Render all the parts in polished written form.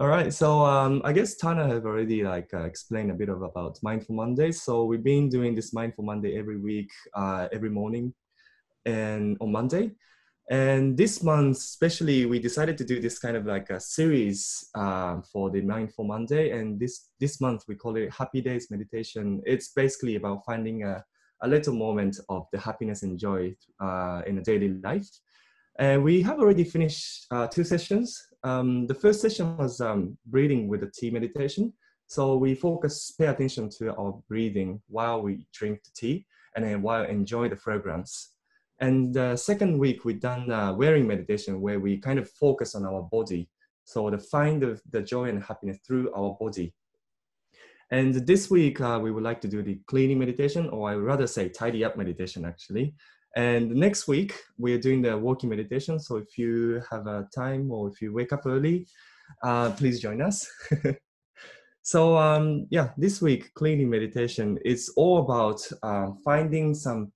All right, so I guess Tana have already explained a bit about Mindful Mondays. So we've been doing this Mindful Monday every week, every morning, and on Monday. And this month, especially, we decided to do this kind of like a series for the Mindful Monday. And this month we call it Happy Days Meditation. It's basically about finding a little moment of the happiness and joy in a daily life. And we have already finished 2 sessions. The first session was breathing with the tea meditation. So we pay attention to our breathing while we drink the tea and then while enjoy the fragrance. And the second week, we've done wearing meditation where we kind of focus on our body. So to find the joy and happiness through our body. And this week, we would like to do the cleaning meditation, or I would rather say tidy up meditation actually. And next week, we're doing the walking meditation. So if you have a time or if you wake up early, please join us. So this week, cleaning meditation is all about finding some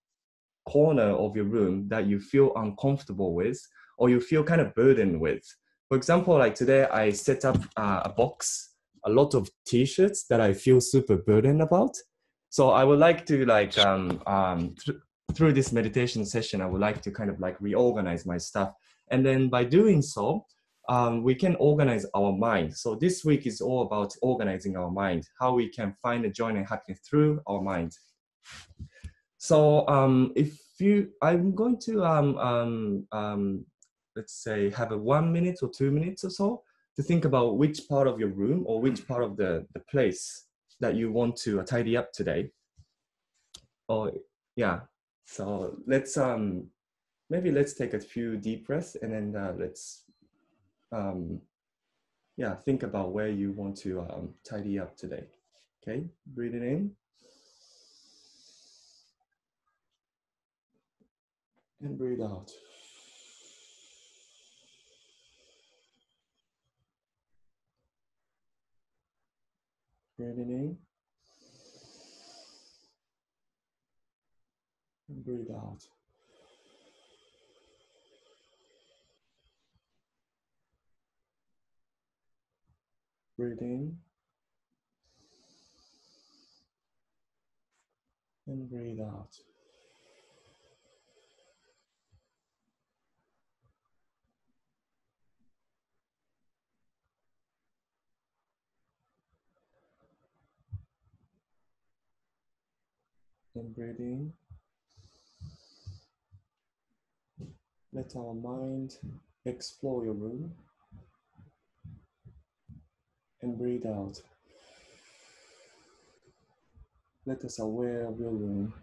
corner of your room that you feel uncomfortable with or you feel kind of burdened with. For example, like today, I set up a box, a lot of t-shirts that I feel super burdened about. So I would like to through this meditation session, I would like to kind of like reorganize my stuff. And then by doing so, we can organize our mind. So this week is all about organizing our mind, how we can find the joy and happiness through our mind. So I'm going to, let's say, have a 1 minute or 2 minutes or so to think about which part of your room or which part of the place that you want to tidy up today. So let's let's take a few deep breaths and then let's think about where you want to tidy up today. Okay, breathing in and breathe out. Breathing in and breathe out. Breathe in and breathe out. And breathe in. Let our mind explore your room. And breathe out. Let us aware of your room.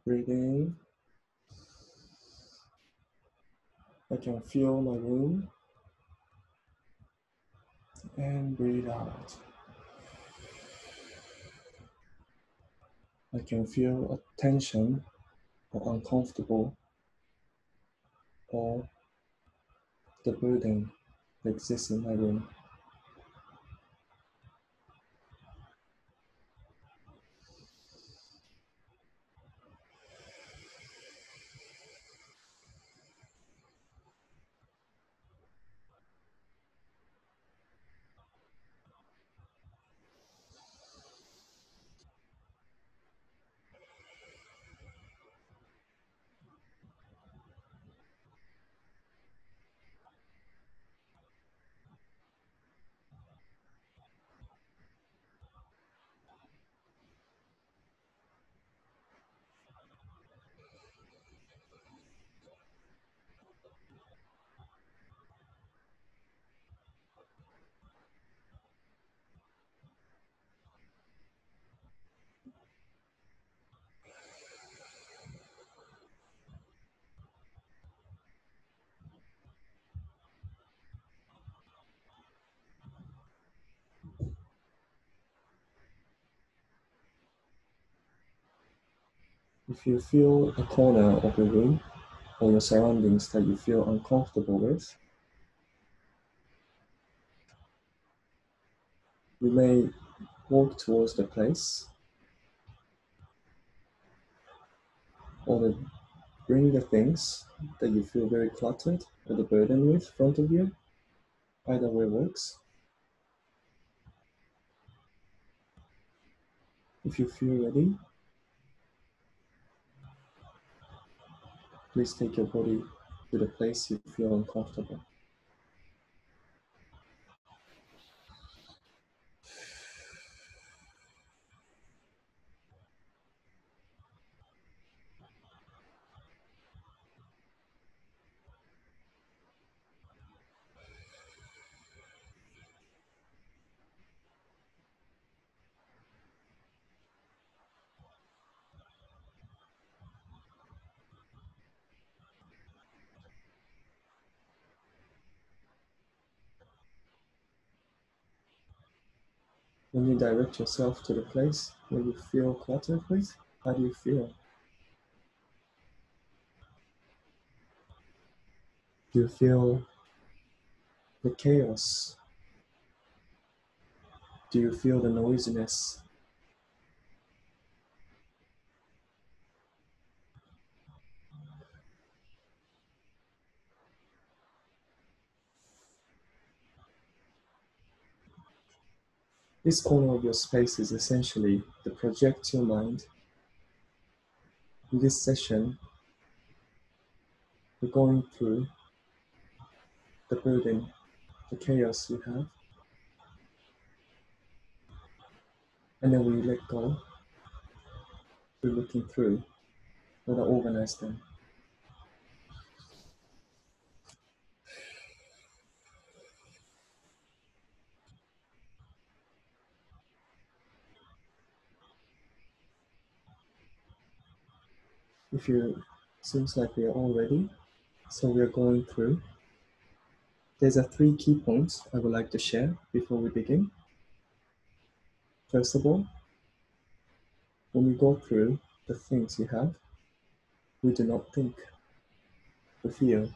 Breathe in. I can feel my room. And breathe out. I can feel a tension or uncomfortable or the burden that exists in my room. If you feel a corner of your room or your surroundings that you feel uncomfortable with, You may walk towards the place or bring the things that you feel very cluttered or the burden with in front of you. Either way works. If you feel ready, please take your body to the place you feel uncomfortable. When you direct yourself to the place where you feel cluttered with, how do you feel? Do you feel the chaos? Do you feel the noisiness? This corner of your space is essentially the projectile mind. In this session, we're going through the burden, the chaos you have, and then we let go. We're looking through, we're going to organize them. Seems like we are all ready, so we are going through. There's 3 key points I would like to share before we begin. First of all, when we go through the things you have, we do not think, we feel.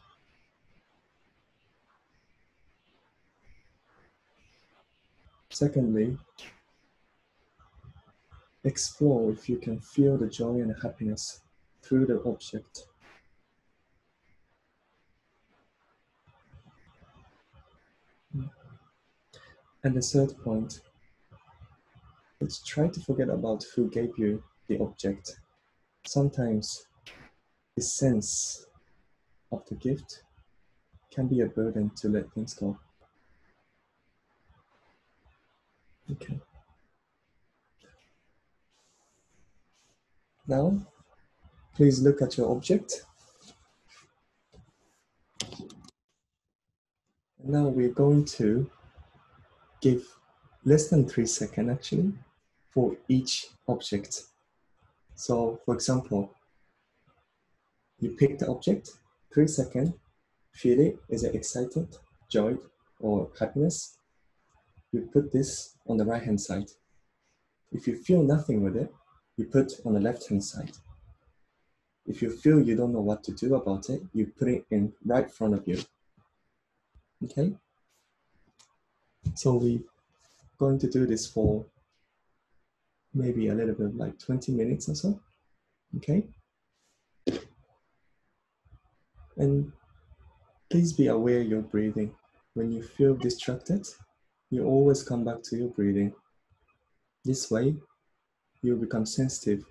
Secondly, explore if you can feel the joy and happiness through the object. And the third point, let's try to forget about who gave you the object. Sometimes the sense of the gift can be a burden to let things go. Okay. Now, please look at your object. Now we're going to give less than 3 seconds actually for each object. So for example, you pick the object, 3 seconds, feel it, is it excited, joy, or happiness? You put this on the right hand side. If you feel nothing with it, you put on the left hand side. If you feel you don't know what to do about it, you put it in right in front of you. Okay? So we're going to do this for maybe a little bit like 20 minutes or so. Okay? And please be aware you're breathing. When you feel distracted, you always come back to your breathing. This way, you'll become sensitive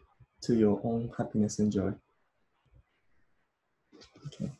to your own happiness and joy. Okay.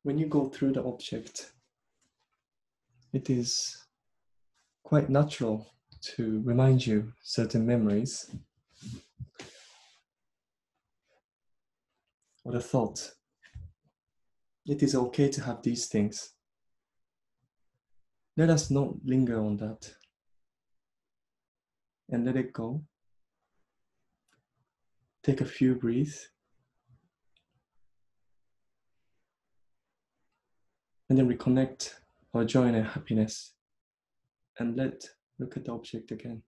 When you go through the object, it is quite natural to remind you certain memories or the thought. It is okay to have these things. Let us not linger on that and let it go. Take a few breaths and then reconnect our joy and our happiness and look at the object again.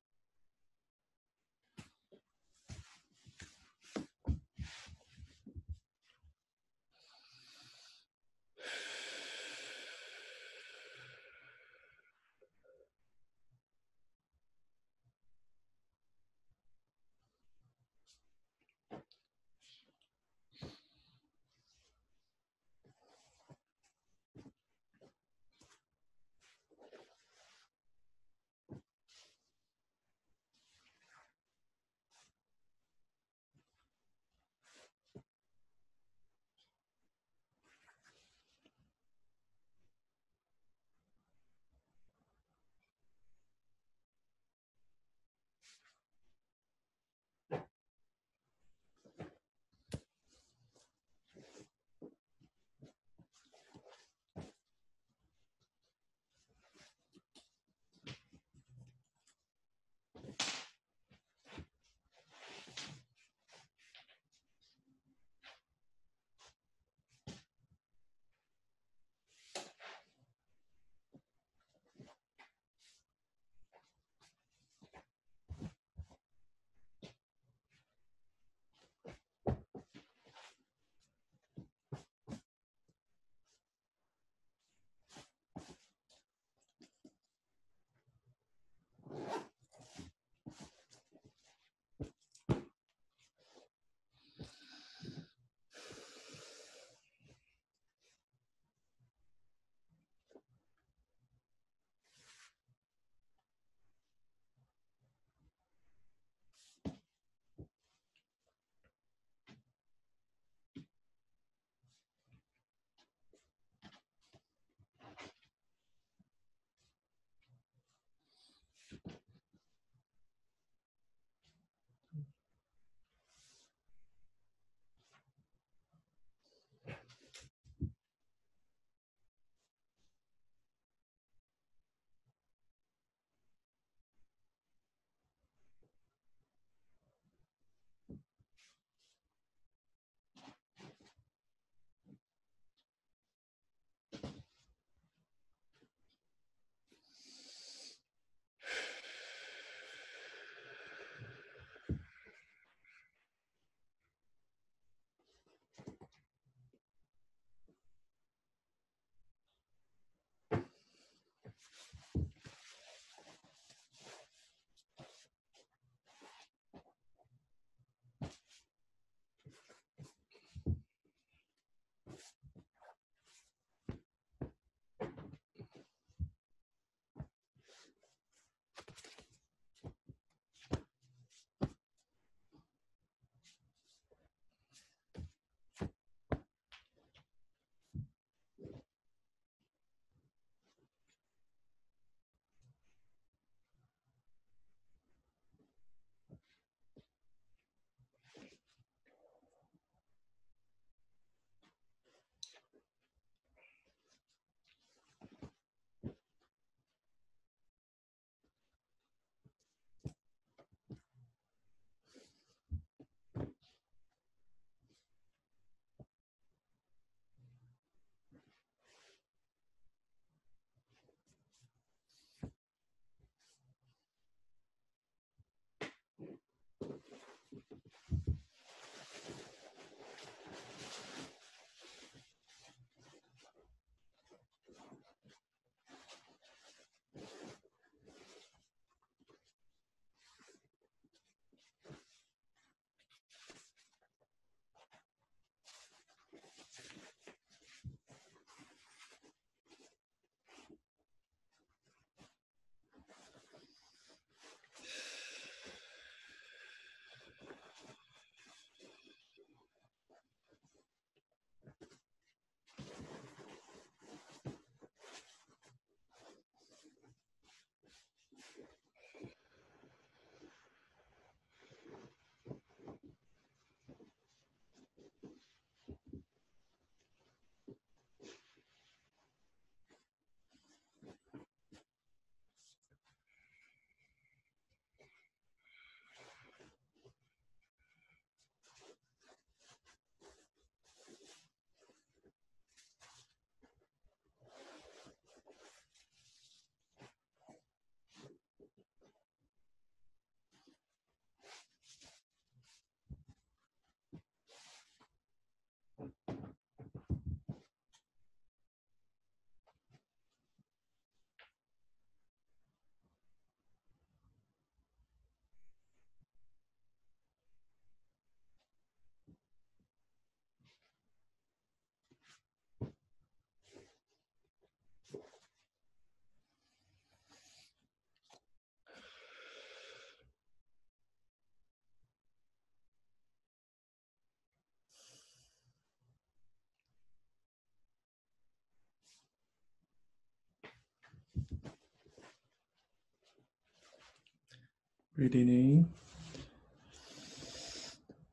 Breathing in,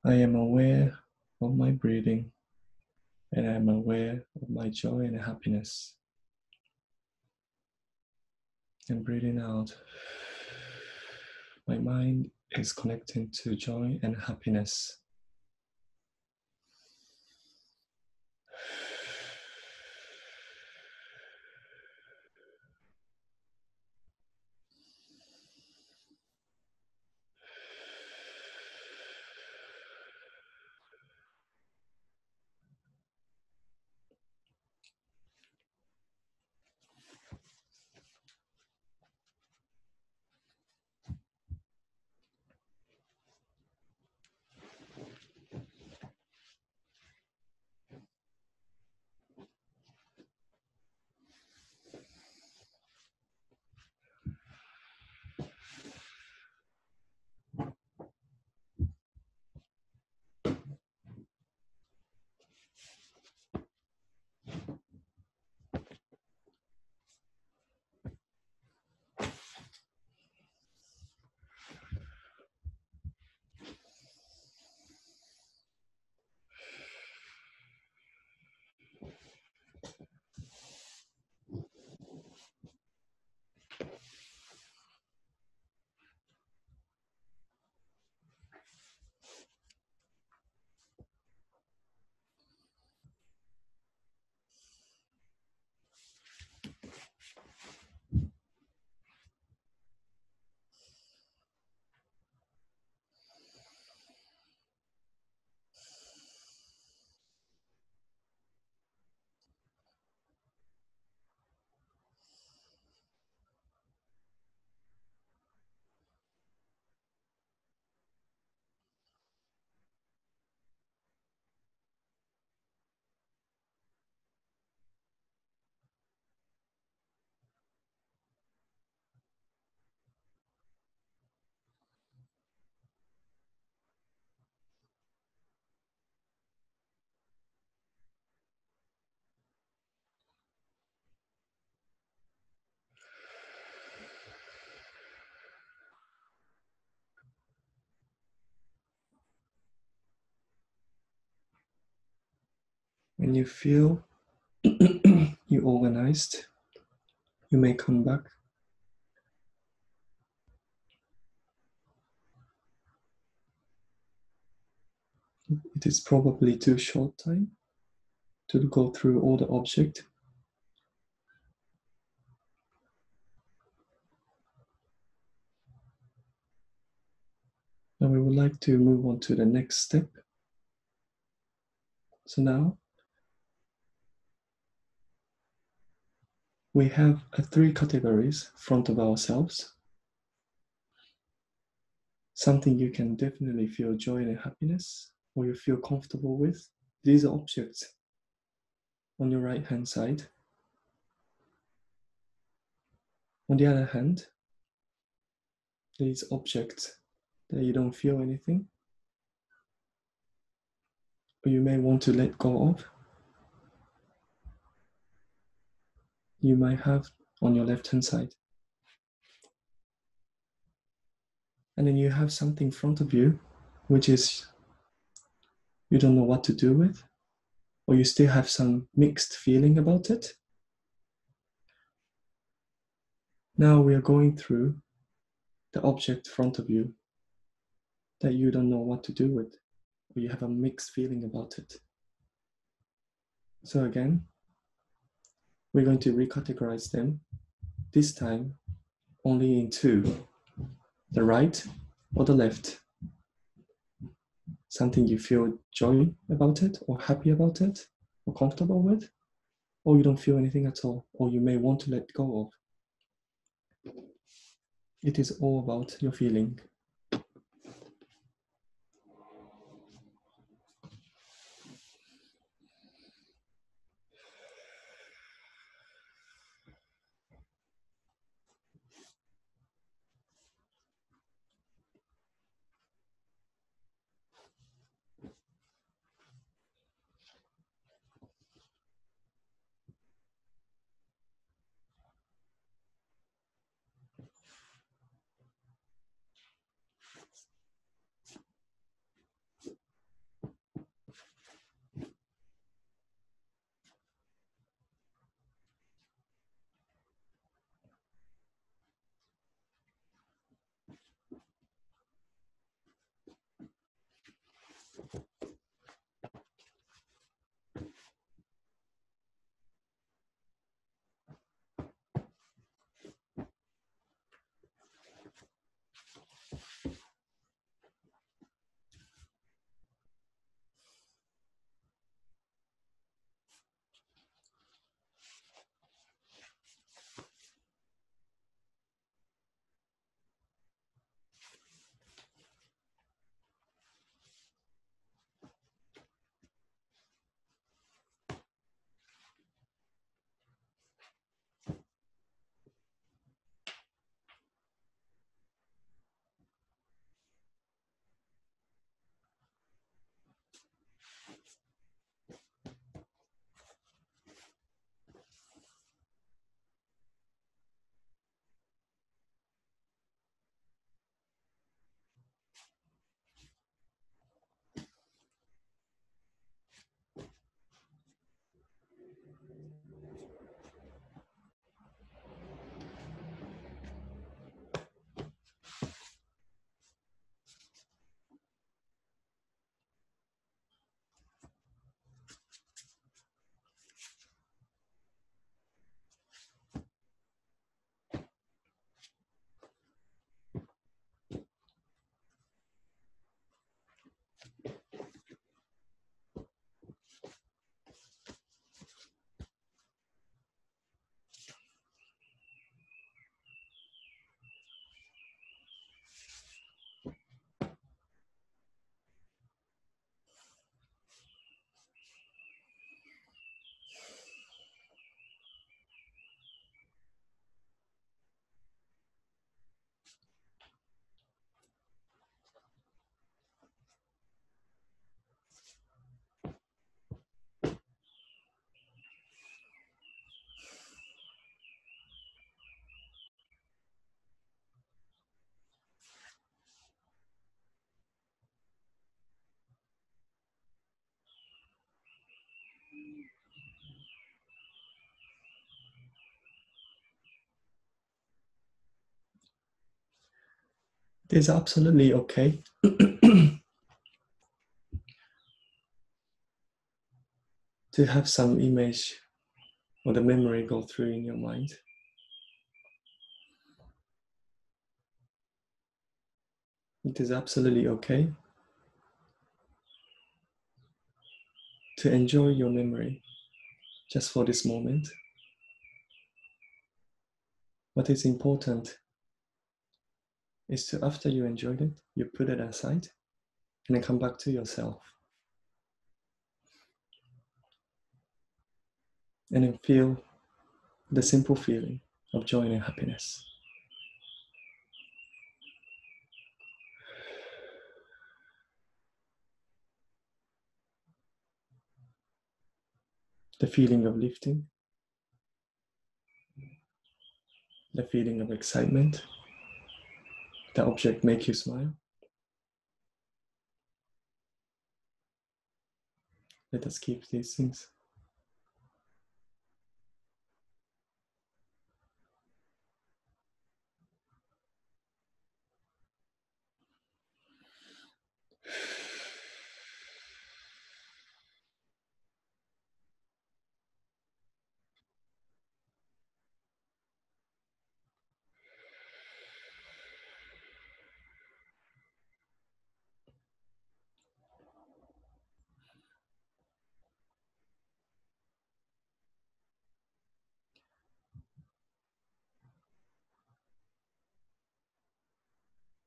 I am aware of my breathing, and I am aware of my joy and happiness. And breathing out, my mind is connecting to joy and happiness. When you feel you organized, you may come back. It is probably too short time to go through all the object. Now we would like to move on to the next step. So now we have three categories in front of ourselves. Something you can definitely feel joy and happiness, or you feel comfortable with. These are objects on your right hand side. On the other hand, these objects that you don't feel anything, or you may want to let go of. You might have on your left hand side. And then you have something in front of you, which is you don't know what to do with, or you still have some mixed feeling about it. Now we are going through the object in front of you that you don't know what to do with, or you have a mixed feeling about it. So again, we're going to recategorize them, this time only in two, the right or the left. Something you feel joy about it, or happy about it, or comfortable with, or you don't feel anything at all, or you may want to let go of. It is all about your feeling. It is absolutely okay to have some image or the memory go through in your mind. It is absolutely okay to enjoy your memory just for this moment. What is important is to, after you enjoyed it, you put it aside and then come back to yourself. And then feel the simple feeling of joy and happiness. The feeling of lifting, the feeling of excitement, the object make you smile. Let us keep these things.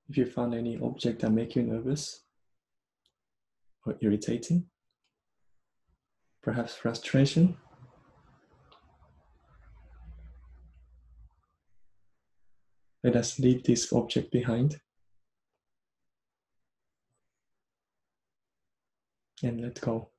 If you found any object that make you nervous or irritating, perhaps frustration, let us leave this object behind and let go.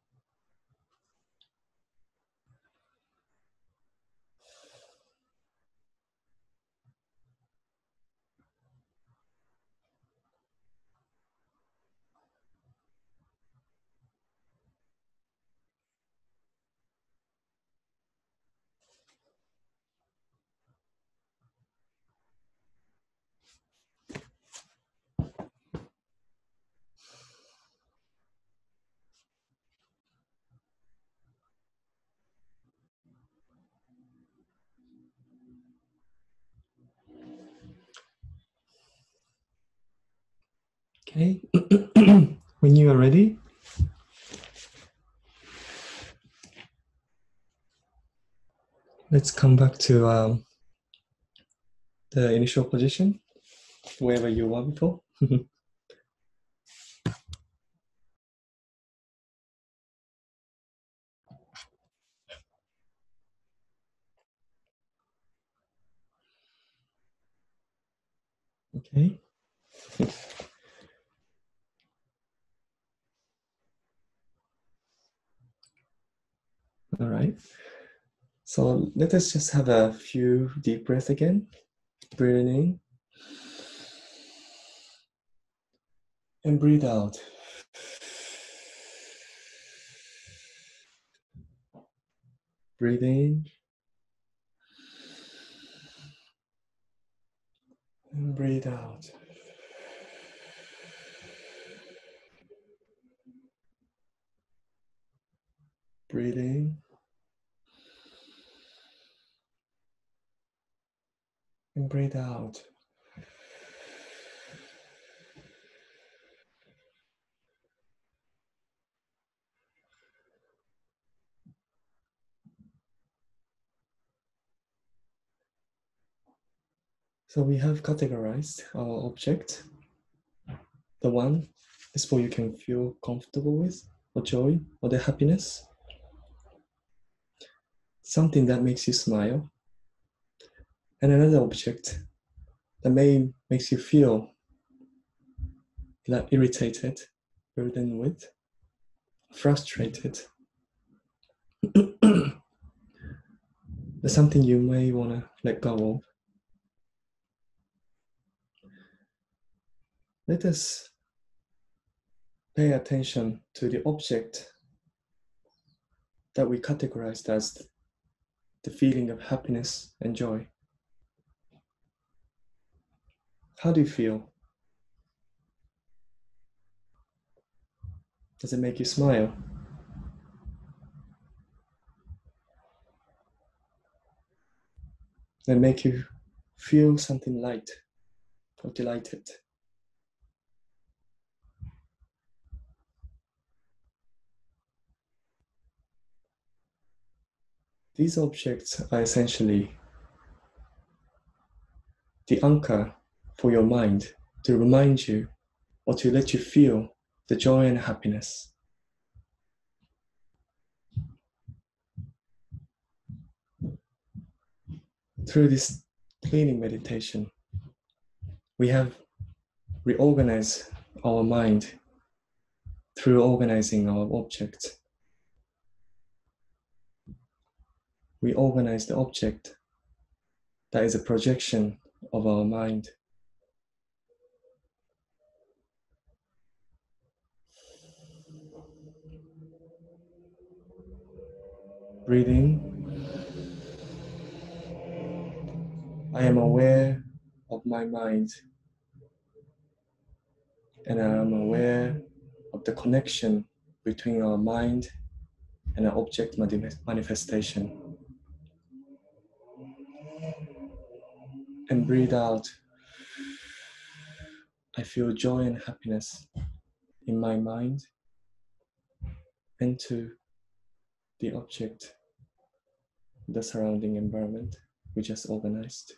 Okay, when you are ready, let's come back to the initial position, wherever you were before. Okay. All right. So let us just have a few deep breaths again. Breathe in and breathe out. Breathe in and breathe out. Breathe in and breathe out. So we have categorized our object. The one is what you can feel comfortable with, or joy, or the happiness. Something that makes you smile. And another object that makes you feel like irritated, burdened with, frustrated. There's something you may want to let go of. Let us pay attention to the object that we categorized as the feeling of happiness and joy. How do you feel? Does it make you smile? Does it make you feel something light or delighted? These objects are essentially the anchor for your mind to remind you or to let you feel the joy and happiness. Through this cleaning meditation, we have reorganized our mind through organizing our object. We organize the object that is a projection of our mind. Breathe in. I am aware of my mind, and I am aware of the connection between our mind and our object manifestation. And breathe out. I feel joy and happiness in my mind and to the object, the surrounding environment we just organized.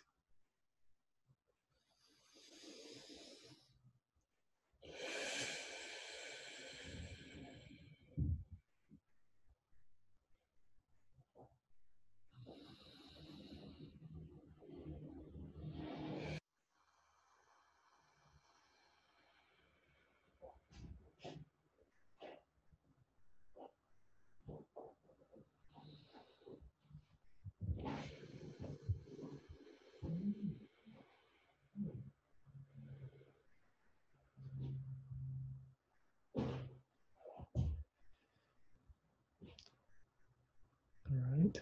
All right.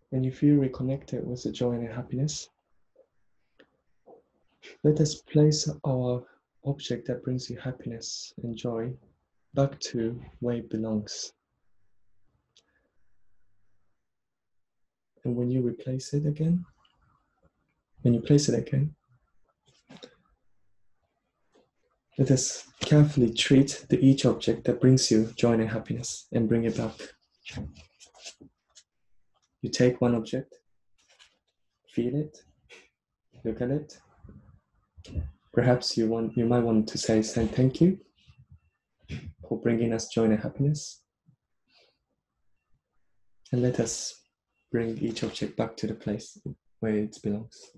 When you feel reconnected with the joy and happiness, let us place our object that brings you happiness and joy back to where it belongs. And when you place it again, let us carefully treat each object that brings you joy and happiness and bring it back. You take one object, feel it, look at it. Perhaps you might want to say thank you for bringing us joy and happiness. And let us bring each object back to the place where it belongs.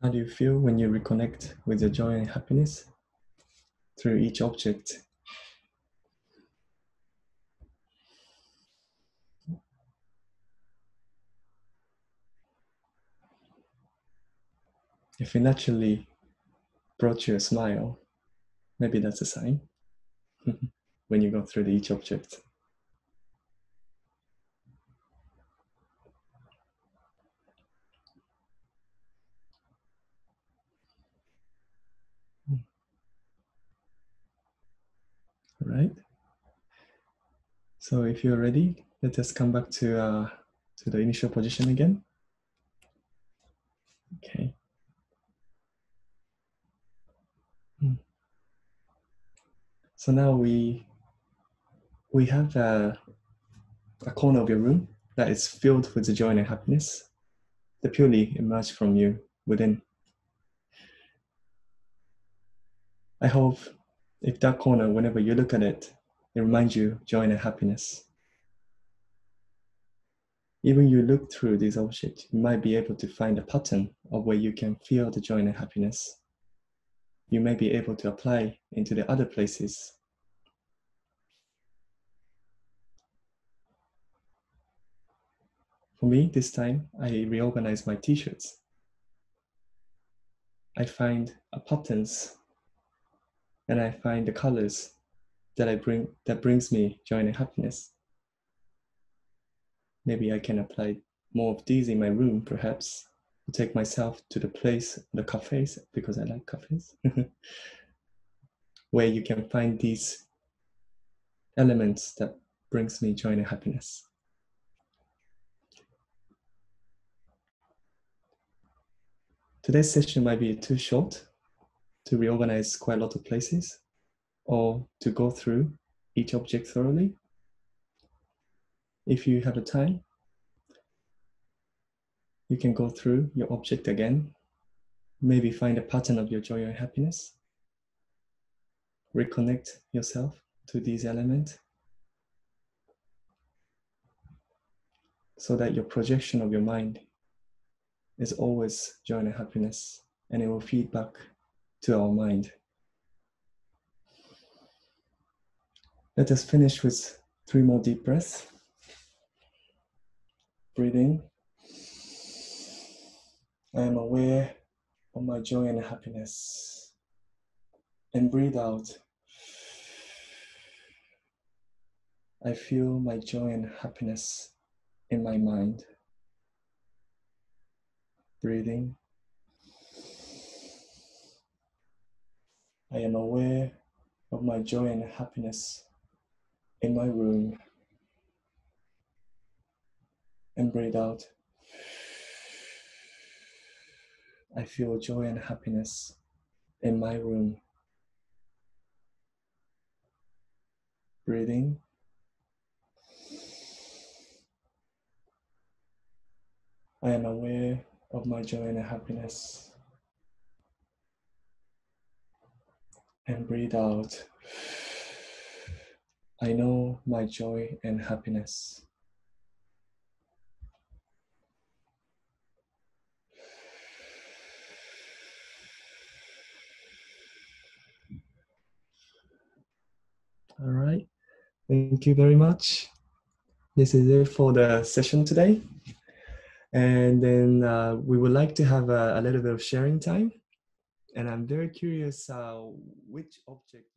How do you feel when you reconnect with your joy and happiness through each object? If it naturally brought you a smile, maybe that's a sign when you go through each object. All right. So if you're ready, let us come back to the initial position again. Okay. So now we have a corner of your room that is filled with the joy and happiness that purely emerge from you within. I hope if that corner, whenever you look at it, it reminds you joy and happiness. Even you look through this object, you might be able to find a pattern of where you can feel the joy and happiness. You may be able to apply into the other places. For me, this time, I reorganize my t-shirts. I find patterns and I find the colors that brings me joy and happiness. Maybe I can apply more of these in my room, perhaps, to take myself to the cafes, because I like cafes, where you can find these elements that brings me joy and happiness. Today's session might be too short to reorganize quite a lot of places or to go through each object thoroughly. If you have the time, you can go through your object again, maybe find a pattern of your joy and happiness, reconnect yourself to these elements so that your projection of your mind is always joy and happiness, and it will feed back to our mind. Let us finish with 3 more deep breaths. Breathe in. I am aware of my joy and happiness. And breathe out. I feel my joy and happiness in my mind. Breathing. I am aware of my joy and happiness in my room. And breathe out. I feel joy and happiness in my room. Breathing. I am aware of my joy and happiness. And breathe out. I know my joy and happiness. All right. Thank you very much. This is it for the session today. And then we would like to have a little bit of sharing time. And I'm very curious which object